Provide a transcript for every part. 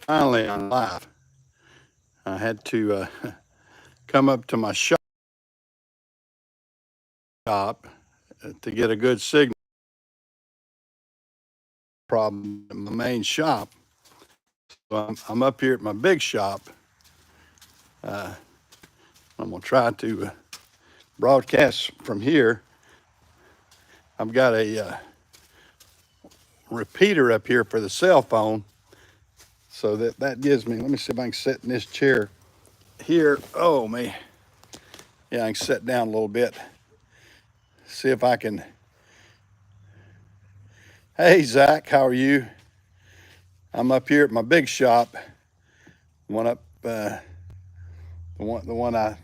Finally, I'm live. I had to come up to my shop to get a good signal problem in my main shop. So I'm up here at my big shop. Uh, I'm going to try to broadcast from here. I've got a repeater up here for the cell phone. So that gives me, let me see if I can sit in this chair here. Oh, man. Yeah, I can sit down a little bit. See if I can. Hey, Zach, how are you? I'm up here at my big shop. One up, the one I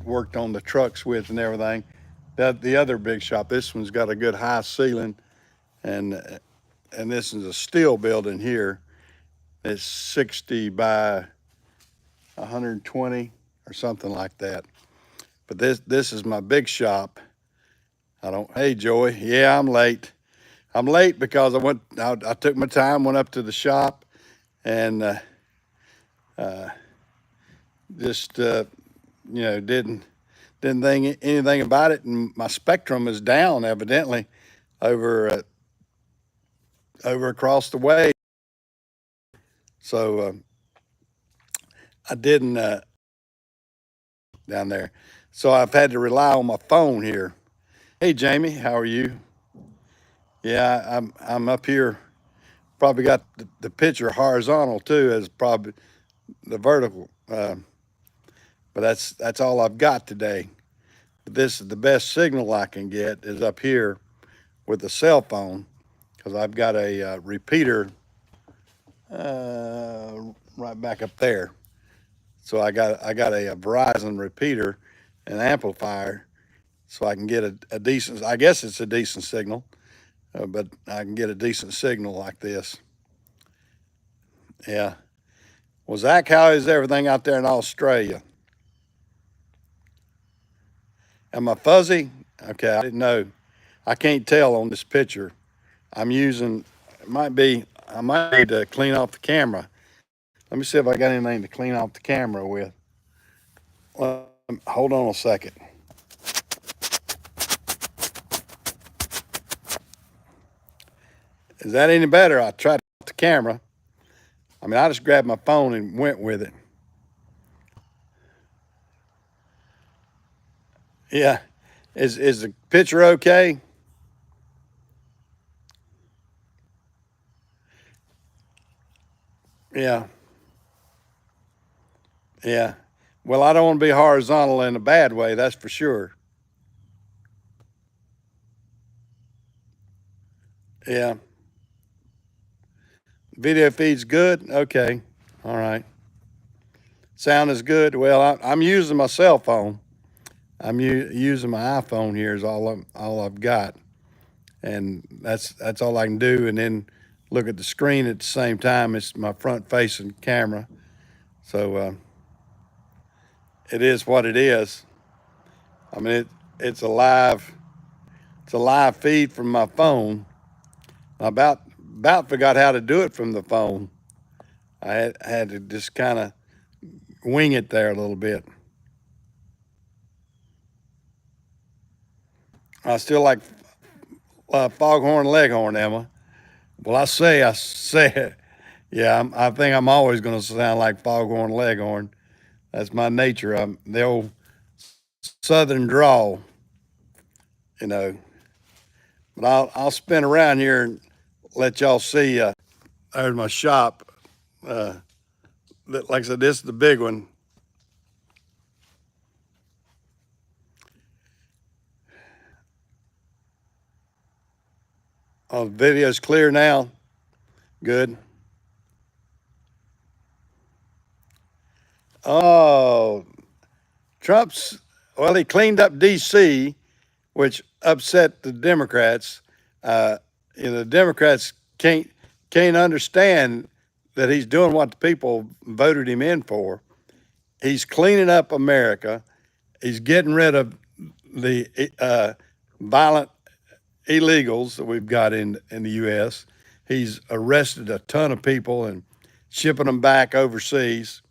worked on the trucks with and everything. The other big shop. This one's got a good high ceiling, and and this is a steel building here. It's 60 by 120 or something like that. But this is my big shop. I don't. Hey, Joey. Yeah, I'm late. I'm late because I took my time, went up to the shop, and just didn't think anything about it, and my spectrum is down evidently over over across the way. So I didn't down there. So I've had to rely on my phone here. Hey Jamie, how are you? Yeah, I'm up here. Probably got the picture horizontal too, as probably the vertical. But that's all I've got today. But this is the best signal I can get is up here with the cell phone because I've got a repeater right back up there. So I got a Verizon repeater, an amplifier, so I can get a decent. I guess it's a decent signal, but I can get a decent signal like this. Yeah. Well, Zach, how is everything out there in Australia? Am I fuzzy? Okay, I didn't know. I can't tell on this picture. I'm using. It might be. I might need to clean off the camera. Let me see if I got anything to clean off the camera with. Hold on a second. Is that any better? I tried the camera. I mean, I just grabbed my phone and went with it. Yeah. Is the picture okay? Yeah. Yeah. Well, I don't want to be horizontal in a bad way, that's for sure. Yeah. Video feed's good? Okay. All right. Sound is good? Well, I'm using my cell phone. Using my iPhone here is all I've got. And that's all I can do. And then look at the screen at the same time. It's my front facing camera. So it is what it is. I mean, it's a live it's a live feed from my phone. I about forgot how to do it from the phone. I had to just kind of wing it there a little bit. I still like Foghorn Leghorn, Emma. Well, I say it. Yeah, I think I'm always going to sound like Foghorn Leghorn. That's my nature. I'm the old Southern drawl, you know. But I'll spin around here and let y'all see. There's my shop. Uh, like I said, this is the big one. Oh, the video's clear now. Good. Oh, Trump's, well, he cleaned up D.C., which upset the Democrats. Uh, the Democrats can't understand that he's doing what the people voted him in for. He's cleaning up America. He's getting rid of the violent illegals that we've got in the U.S. He's arrested a ton of people and shipping them back overseas,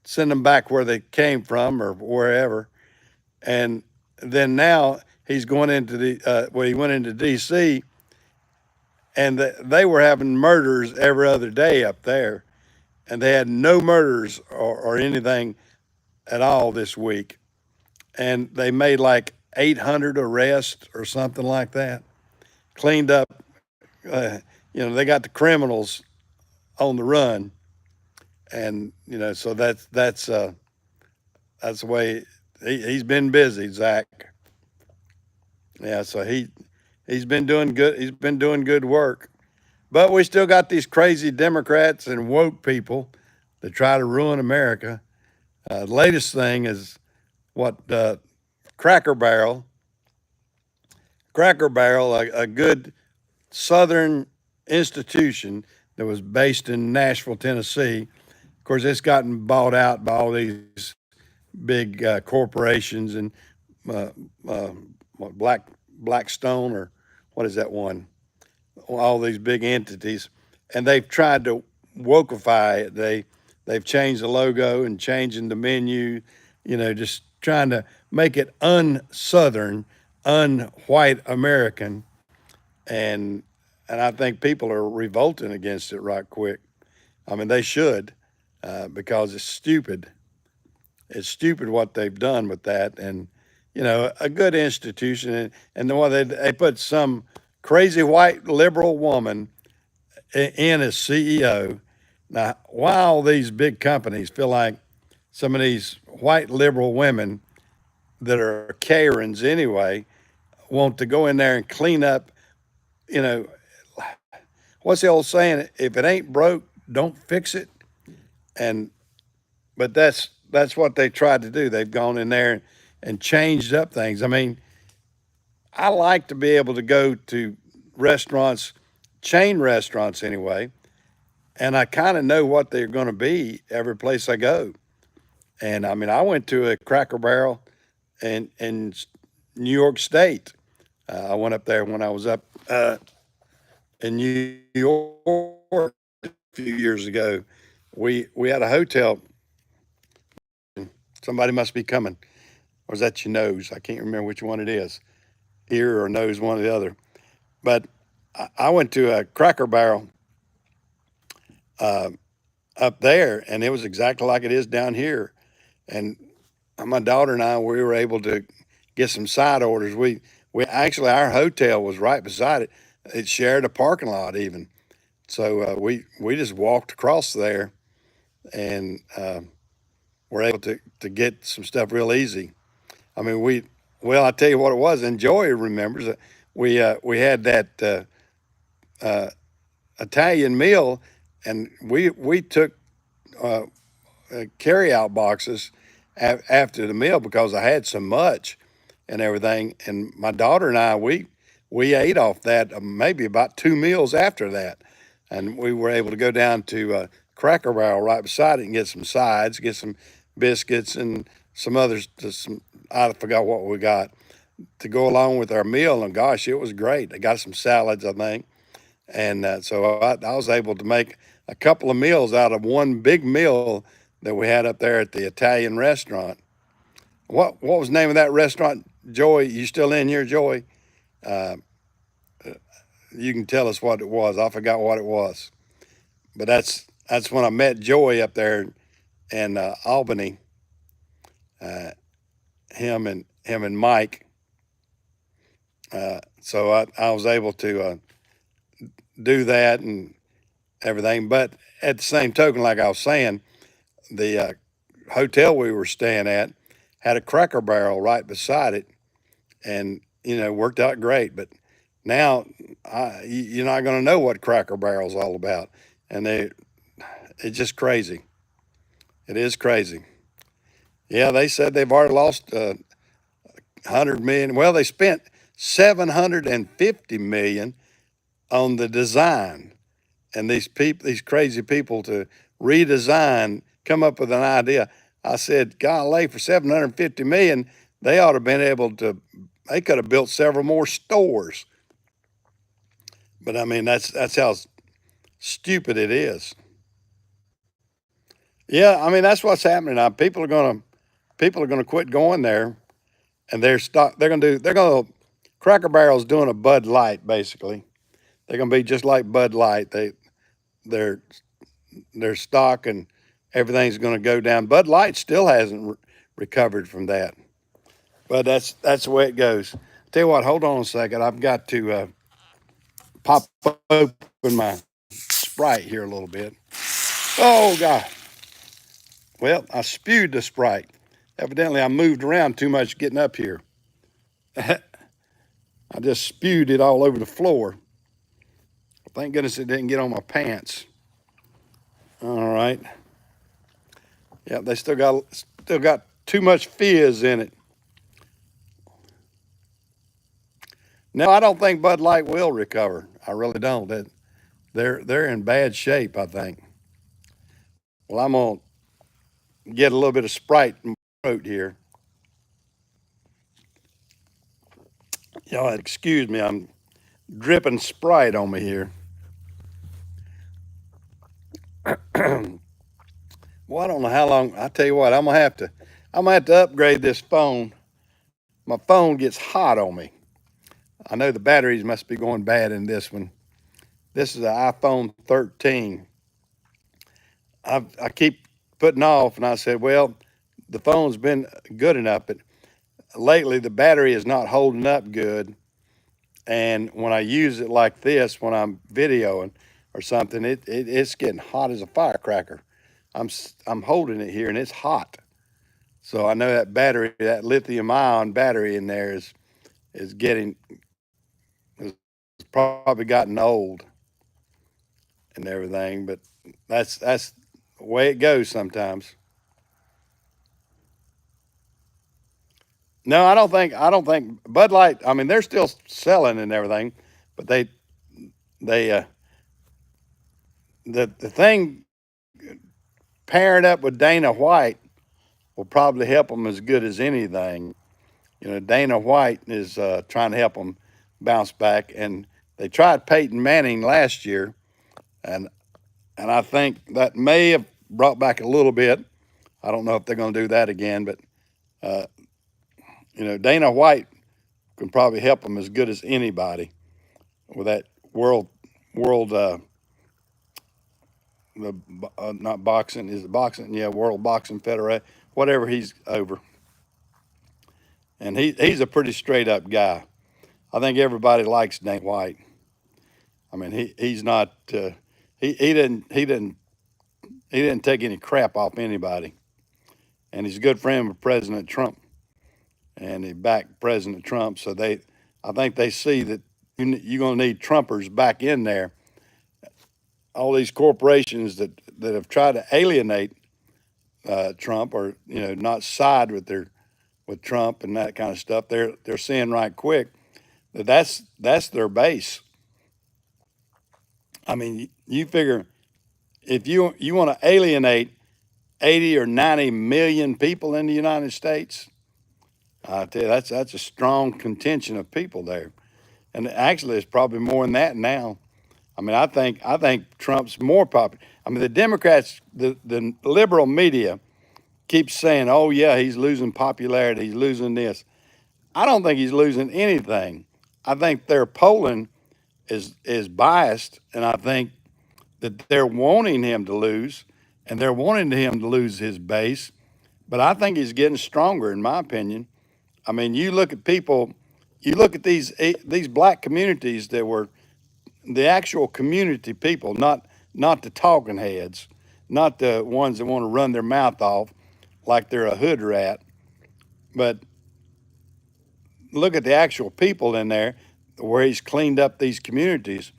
send them back where they came from or wherever. And then now he's going into he went into D.C. and they were having murders every other day up there, and they had no murders or anything at all this week. And they made like 800 arrests or something like that. Cleaned up, uh, they got the criminals on the run, and so that's the way he's been busy, Zach. Yeah, so he's been doing good. He's been doing good work. But we still got these crazy Democrats and woke people that try to ruin America. The latest thing is what Cracker Barrel, a good Southern institution that was based in Nashville, Tennessee. Of course, it's gotten bought out by all these big corporations and uh, uh, Blackstone, or what is that one? All these big entities, and they've tried to wokeify it. They've changed the logo and changing the menu, just trying to make it un-Southern, un-white American, and I think people are revolting against it right quick. I mean, they should, because it's stupid. It's stupid what they've done with that, and a good institution, and then they put some crazy white liberal woman in as CEO. Now, why all these big companies feel like some of these white liberal women that are Karens anyway want to go in there and clean up, you know, what's the old saying? If it ain't broke, don't fix it. And but that's what they tried to do. They've gone in there and changed up things. I mean, I like to be able to go to restaurants, chain restaurants anyway, and I kind of know what they're going to be every place I go. And I mean, I went to a Cracker Barrel in New York State. I went up there when I was up in New York a few years ago. We had a hotel. Somebody must be coming. Or is that your nose? I can't remember which one it is, ear or nose, one or the other. But I went to a Cracker Barrel uh, up there, and it was exactly like it is down here. And my daughter and I, we were able to get some side orders. We actually, our hotel was right beside it. It shared a parking lot even. So we just walked across there and were able to get some stuff real easy. I mean, well, I tell you what it was, and Joy remembers it. We had that uh, Italian meal, and we took uh, carry out boxes after the meal because I had so much and everything. And my daughter and I, we ate off that maybe about 2 meals after that, and we were able to go down to Cracker Barrel right beside it and get some sides, get some biscuits and some others. Some I forgot what we got to go along with our meal. And gosh, it was great. They got some salads, I think, and so I was able to make a couple of meals out of one big meal that we had up there at the Italian restaurant. What was the name of that restaurant, Joy? You still in here, Joy? Uh, you can tell us what it was. I forgot what it was, but that's when I met Joy up there in Albany. Uh, him and Mike. So I was able to do that and everything. But at the same token, like I was saying, the hotel we were staying at had a Cracker Barrel right beside it, and worked out great. But now you're not going to know what Cracker Barrel's all about, and it's just crazy. It is crazy. Yeah, they said they've already lost 100 million. Well, they spent 750 million on the design, and these crazy people to redesign, come up with an idea. I said, golly, for 750 million, they ought to have been able to. They could have built several more stores. But I mean, that's how stupid it is. Yeah, I mean that's what's happening now. People are gonna quit going there, and they're gonna Cracker Barrel's doing a Bud Light basically. They're gonna be just like Bud Light. Their their stock and everything's gonna go down. Bud Light still hasn't recovered from that, but that's the way it goes. Tell you what, hold on a second. I've got to pop open my Sprite here a little bit. Oh God! Well, I spewed the Sprite. Evidently, I moved around too much getting up here. I just spewed it all over the floor. Thank goodness it didn't get on my pants. All right. Yeah, they still got too much fizz in it. No, I don't think Bud Light will recover. I really don't. They're in bad shape, I think. Well, I'm gonna get a little bit of Sprite in my throat here. Y'all excuse me, I'm dripping Sprite on me here. Well, I don't know how long. I tell you what, I'm gonna have to upgrade this phone. My phone gets hot on me. I know the batteries must be going bad in this one. This is an iPhone 13. I keep putting off, and I said, well, the phone's been good enough, but lately the battery is not holding up good. And when I use it like this, when I'm videoing or something, it's getting hot as a firecracker. I'm holding it here, and it's hot. So I know that battery, that lithium ion battery in there is getting is probably gotten old and everything. But that's the way it goes sometimes. No, I don't think Bud Light. I mean, they're still selling and everything, but they the thing pairing up with Dana White will probably help them as good as anything. You know, Dana White is trying to help them bounce back, and they tried Peyton Manning last year, and and I think that may have brought back a little bit. I don't know if they're going to do that again, but uh, Dana White can probably help them as good as anybody with that world the not boxing is it boxing, yeah, World Boxing Federation, whatever he's over, and he's a pretty straight up guy. I think everybody likes Dana White. I mean, he's not he didn't take any crap off anybody, and he's a good friend with President Trump, and he backed President Trump. So I think they see that you're going to need Trumpers back in there. All these corporations that have tried to alienate Trump or not side with Trump and that kind of stuff, they're seeing right quick that that's their base. I mean, you figure if you want to alienate 80 or 90 million people in the United States, I tell you that's a strong contention of people there, and actually it's probably more than that now. I mean, I think Trump's more popular. I mean, the Democrats, the liberal media keeps saying, "Oh yeah, he's losing popularity. He's losing this." I don't think he's losing anything. I think their polling is biased, and I think that they're wanting him to lose, and they're wanting him to lose his base. But I think he's getting stronger, in my opinion. I mean, you look at people, you look at these black communities that were the actual community people, not the talking heads, not the ones that want to run their mouth off like they're a hood rat, but look at the actual people in there where he's cleaned up these communities,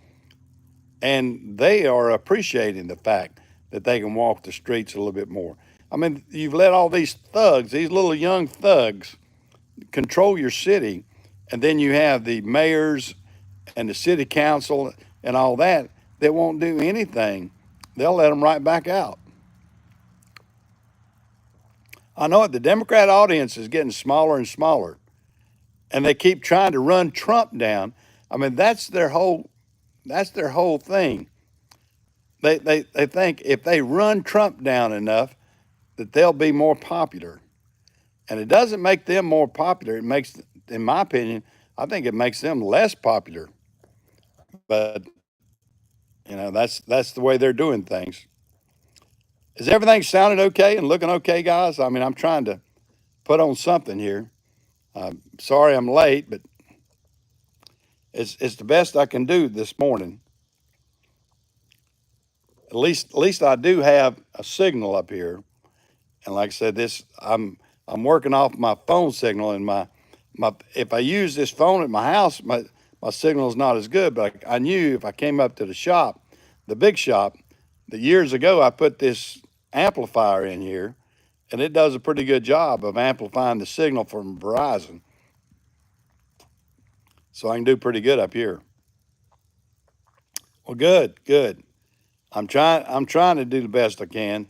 and they are appreciating the fact that they can walk the streets a little bit more. I mean, you've let all these thugs, these little young thugs, control your city, and then you have the mayors and the city council and all that won't do anything. They'll let them right back out. I know it. The Democrat audience is getting smaller and smaller, and they keep trying to run Trump down. I mean, that's their whole thing. They think if they run Trump down enough, that they'll be more popular. And it doesn't make them more popular. It makes, in my opinion, I think it makes them less popular. But that's the way they're doing things. Is everything sounding okay and looking okay, guys? I mean, I'm trying to put on something here. Sorry I'm late, but it's the best I can do this morning. At least I do have a signal up here. And like I said, I'm working off my phone signal, and my if I use this phone at my house, my signal is not as good. But I knew if I came up to the shop, the big shop, that years ago I put this amplifier in here, and it does a pretty good job of amplifying the signal from Verizon. So I can do pretty good up here. Well, good, good. I'm trying to do the best I can.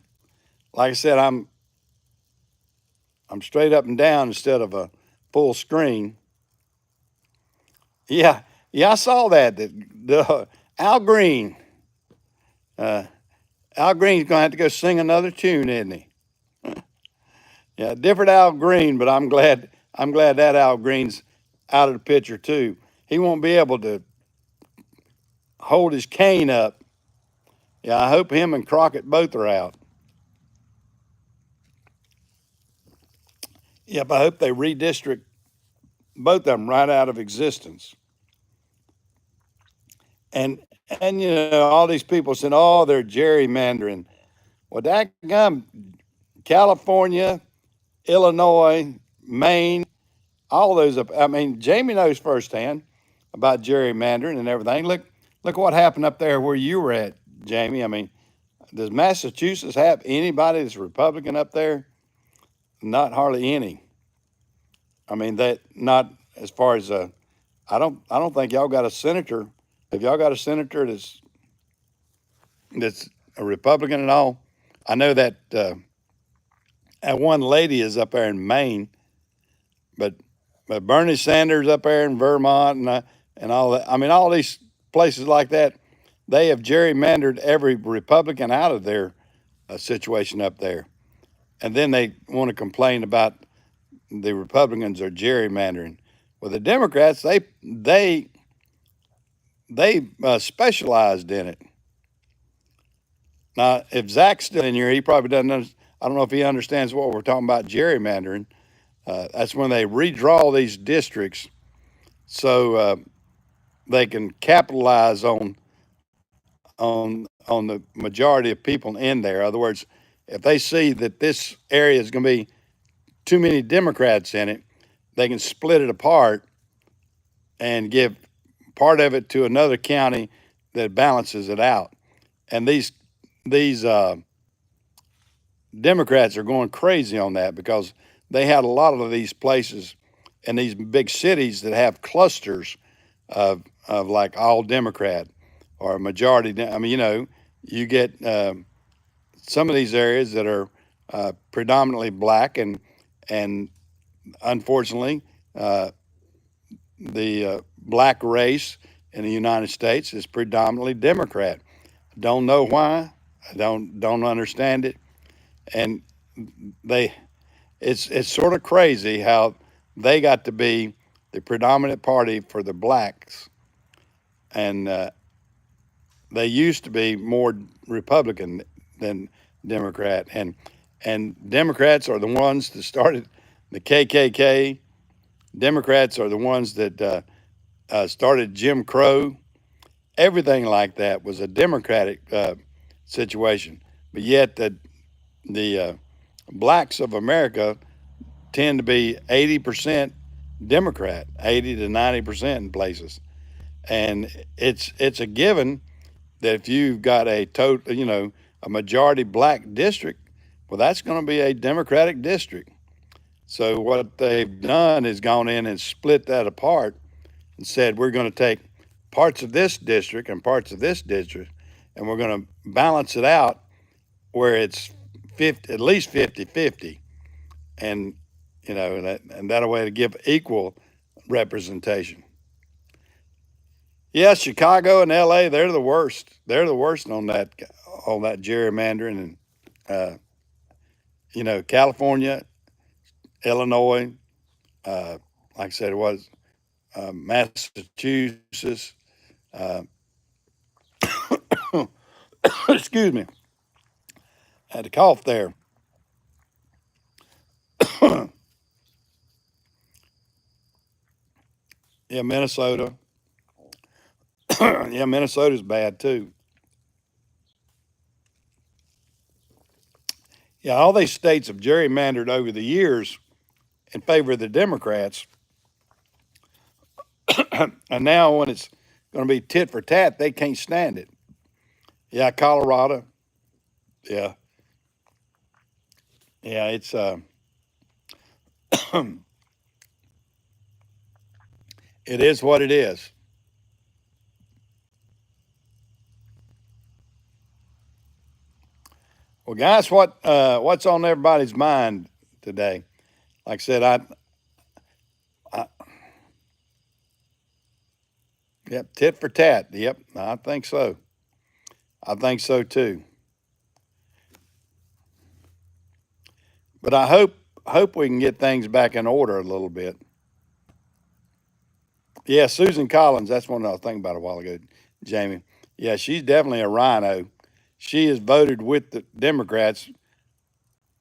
Like I said, I'm straight up and down instead of a full screen. Yeah, yeah, I saw that. The Al Green. Uh, Al Green's gonna have to go sing another tune, isn't he? Yeah, different Al Green, but I'm glad that Al Green's out of the picture too. He won't be able to hold his cane up. Yeah, I hope him and Crockett both are out. Yep, I hope they redistrict both of them right out of existence. And all these people saying, "Oh, they're gerrymandering." Well, that gum, California, Illinois, Maine, all those. I mean, Jamie knows firsthand about gerrymandering and everything. Look what happened up there where you were at, Jamie. I mean, does Massachusetts have anybody that's Republican up there? Not hardly any. I mean, that not as far as I don't think y'all got a senator. Have y'all got a senator that's a Republican at all? I know that one lady is up there in Maine, but Bernie Sanders up there in Vermont and all that. I mean, all these places like that, they have gerrymandered every Republican out of their situation up there, and then they want to complain about the Republicans are gerrymandering. Well, the Democrats, they specialized in it. Now, if Zach's still in here, he probably doesn't. I don't know if he understands what we're talking about gerrymandering. That's when they redraw these districts so they can capitalize on the majority of people in there. In other words, if they see that this area is going to be too many Democrats in it, they can split it apart and give part of it to another county that balances it out. And these Democrats are going crazy on that because they had a lot of these places in these big cities that have clusters of like all Democrat or a majority. I mean, you get some of these areas that are predominantly black, and unfortunately, the black race in the United States is predominantly Democrat. Don't know why. I don't understand it, and they it's sort of crazy how they got to be the predominant party for the blacks, and they used to be more Republican than Democrat, and Democrats are the ones that started the KKK. Democrats are the ones that started Jim Crow. Everything like that was a Democratic situation, but yet the blacks of America tend to be 80% Democrat, 80 to 90% in places, and it's a given that if you've got a majority black district, well, that's going to be a Democratic district. So what they've done is gone in and split that apart and said we're going to take parts of this district and parts of this district, and we're going to balance it out where it's 50, at least 50-50, and and that way to give equal representation. Yeah, Chicago and L.A. They're the worst. They're the worst on that gerrymandering, and California, Illinois, like I said, it was Massachusetts. Uh, excuse me, I had to cough there. Yeah, Minnesota. Yeah, Minnesota's bad too. Yeah, all these states have gerrymandered over the years in favor of the Democrats, and now when it's going to be tit for tat, they can't stand it. Yeah, Colorado. Yeah, yeah, it's it is what it is. Well, guys, what's on everybody's mind today? Like I said, I yep, tit for tat. Yep, I think so. I think so too. But I hope we can get things back in order a little bit. Yeah, Susan Collins. That's one I was thinking about a while ago, Jamie. Yeah, she's definitely a rhino. She has voted with the Democrats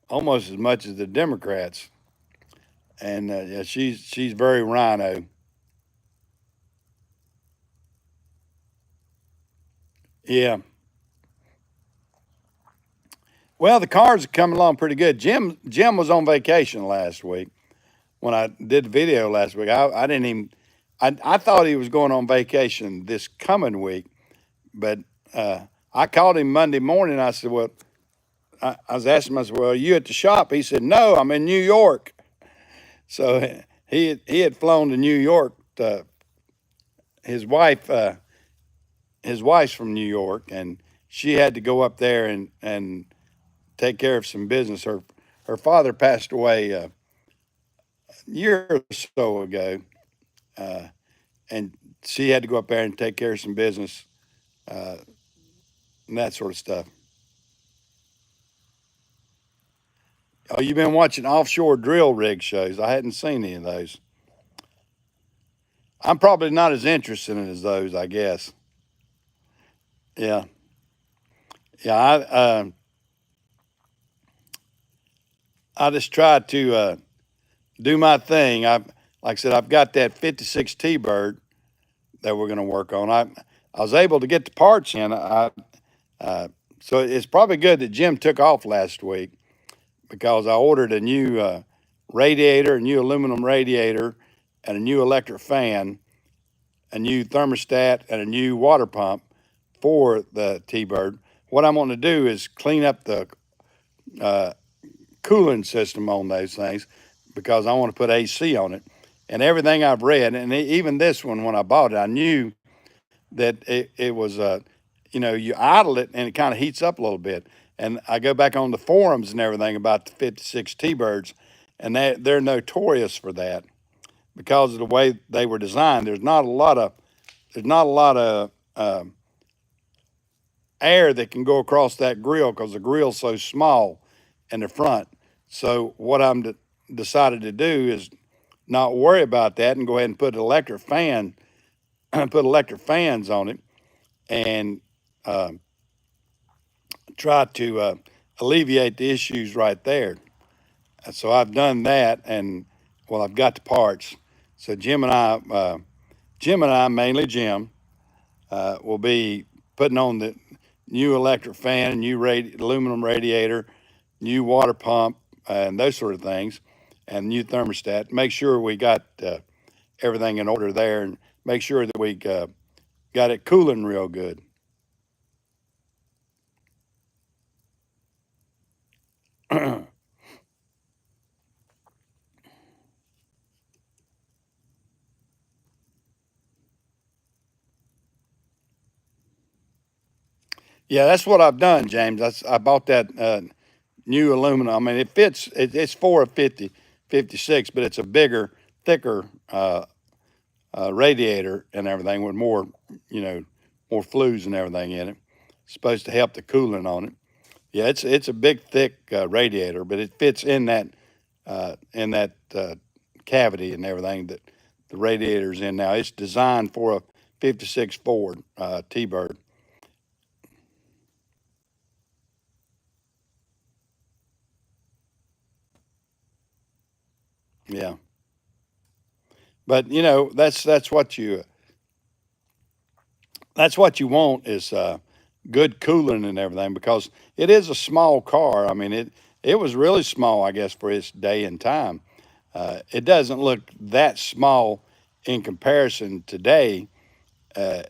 almost as much as the Democrats, and yeah, she's very rhino. Yeah. Well, the cars are coming along pretty good. Jim was on vacation last week when I did the video last week. I didn't even I thought he was going on vacation this coming week, but I called him Monday morning. I said, "Well," I was asking him, I said, "Well, are you at the shop?" He said, "No, I'm in New York." So he had flown to New York. His wife his wife's from New York, and she had to go up there and take care of some business. Her father passed away a year or so ago, uh, and she had to go up there and take care of some business uh, and that sort of stuff. Oh, you've been watching offshore drill rig shows? I hadn't seen any of those. I'm probably not as interested in as those, I guess. Yeah, yeah. I just try to do my thing. Like I said, I've got that 56 T-bird that we're going to work on. I was able to get the parts in. Uh, so it's probably good that Jim took off last week because I ordered a new radiator, a new aluminum radiator, and a new electric fan, a new thermostat, and a new water pump for the T-bird. What I'm going to do is clean up the uh, cooling system on those things because I want to put AC on it. And everything I've read, and even this one, when I bought it, I knew that it was, you idle it and it kind of heats up a little bit. And I go back on the forums and everything about the 56 T-birds, and they're notorious for that because of the way they were designed. There's not a lot of air that can go across that grill because the grill's so small in the front. So what I'm decided to do is not worry about that and go ahead and put electric fans on it and uh, try to alleviate the issues right there. So I've done that, and well, I've got the parts. So Jim and I, mainly Jim, will be putting on the new electric fan, new aluminum radiator, new water pump, and those sort of things, and new thermostat. Make sure we got everything in order there, and make sure that we got it cooling real good. Yeah, that's what I've done, James. I bought that new aluminum. I mean, it fits. It's for a 56, but it's a bigger, thicker radiator and everything with more, you know, more flues and everything in it. It's supposed to help the cooling on it. Yeah, it's a big, thick radiator, but it fits in that cavity and everything that the radiator's in now. It's designed for a '56 Ford T-Bird. Yeah, but you know that's what you want is good cooling and everything because it is a small car. I mean it was really small, I guess, for its day and time. It doesn't look that small in comparison today. Uh,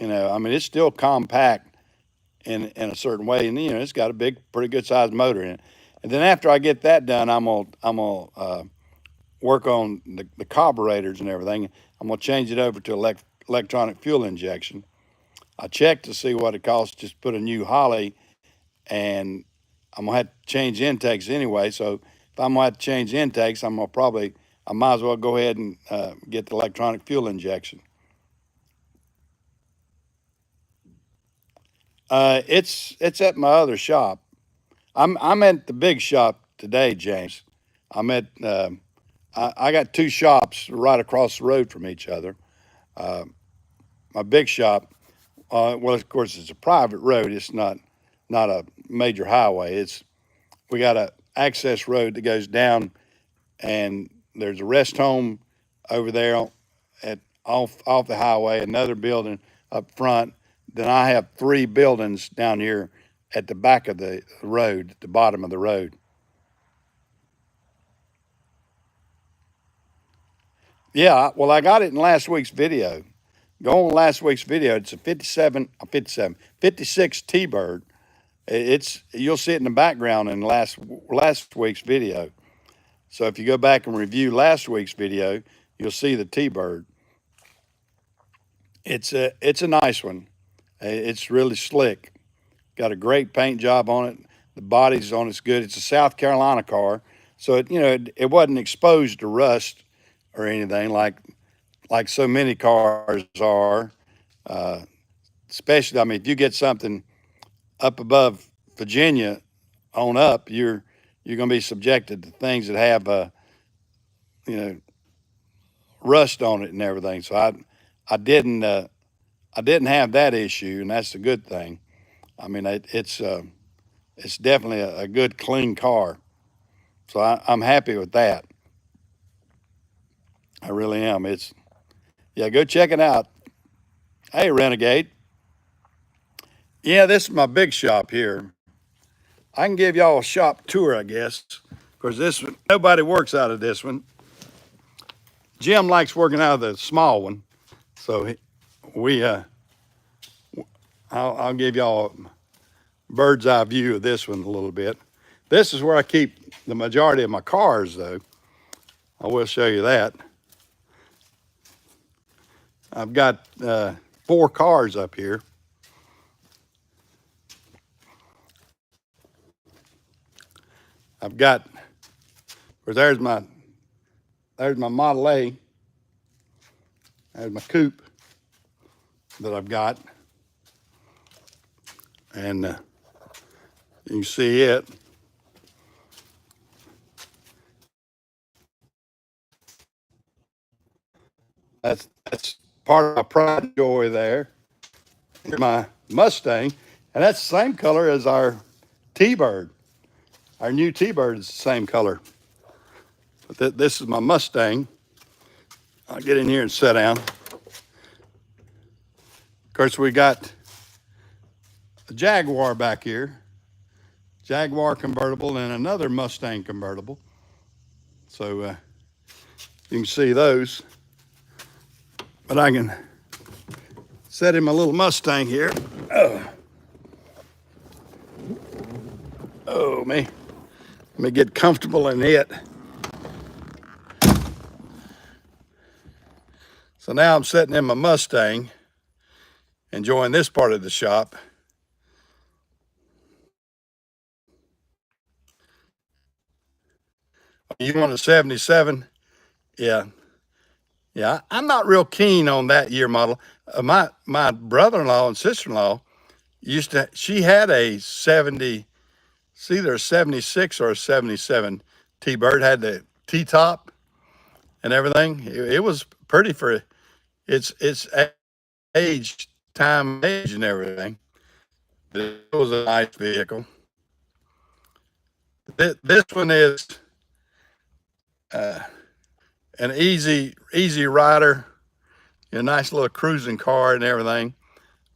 I mean, it's still compact in a certain way, and it's got a big, pretty good sized motor in it. And then after I get that done, I'm gonna work on the carburetors and everything. I'm gonna change it over to electronic fuel injection. I checked to see what it costs just to put a new Holly, and I'm gonna have to change intakes anyway. So if I'm gonna have to change intakes, I might as well go ahead and get the electronic fuel injection. It's at my other shop. I'm at the big shop today, James. I'm at I got two shops right across the road from each other. Uh, my big shop, well, of course, it's a private road. It's not a major highway. We got a access road that goes down, and there's a rest home over there at off the highway. Another building up front. Then I have three buildings down here at the back of the road, at the bottom of the road. Yeah, well, I got it in last week's video. Go on last week's video. It's a 56 T-Bird. You'll see it in the background in last week's video. So if you go back and review last week's video, you'll see the T-Bird. It's a nice one. It's really slick. Got a great paint job on it. The body's on it's good. It's a South Carolina car, so it wasn't exposed to rust or anything like so many cars are. Uh, Especially, I mean, if you get something up above Virginia on up, you're going to be subjected to things that have you know rust on it and everything. So I didn't I didn't have that issue, and that's a good thing. I mean, it's definitely a good clean car. So I'm happy with that. I really am. Yeah, go check it out. Hey, Renegade. Yeah, this is my big shop here. I can give y'all a shop tour, I guess, because this one, nobody works out of this one. Jim likes working out of the small one, so we I'll give y'all a bird's eye view of this one a little bit. This is where I keep the majority of my cars, though. I will show you that. I've got 4 cars up here. I've got, of course, there's my Model A. There's my coupe that I've got, and you can see it. That's part of my pride and joy there. Here's my Mustang, and that's the same color as our T-Bird. Our new T-Bird is the same color. But this is my Mustang. I'll get in here and sit down. Of course, we got a Jaguar back here, Jaguar convertible, and another Mustang convertible. So you can see those. But I can set in my little Mustang here. Oh, me. Let me get comfortable in it. So now I'm sitting in my Mustang, enjoying this part of the shop. You want a 77? Yeah. Yeah, I'm not real keen on that year model. My brother-in-law and sister-in-law she had a 70 it's either a 76 or a 77 T-Bird. Had the T-top and everything. It was pretty for its age, time, age, and everything. It was a nice vehicle. This one is uh, an easy rider, a nice little cruising car and everything.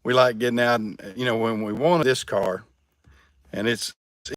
We like getting out and, when we wanted this car, and it's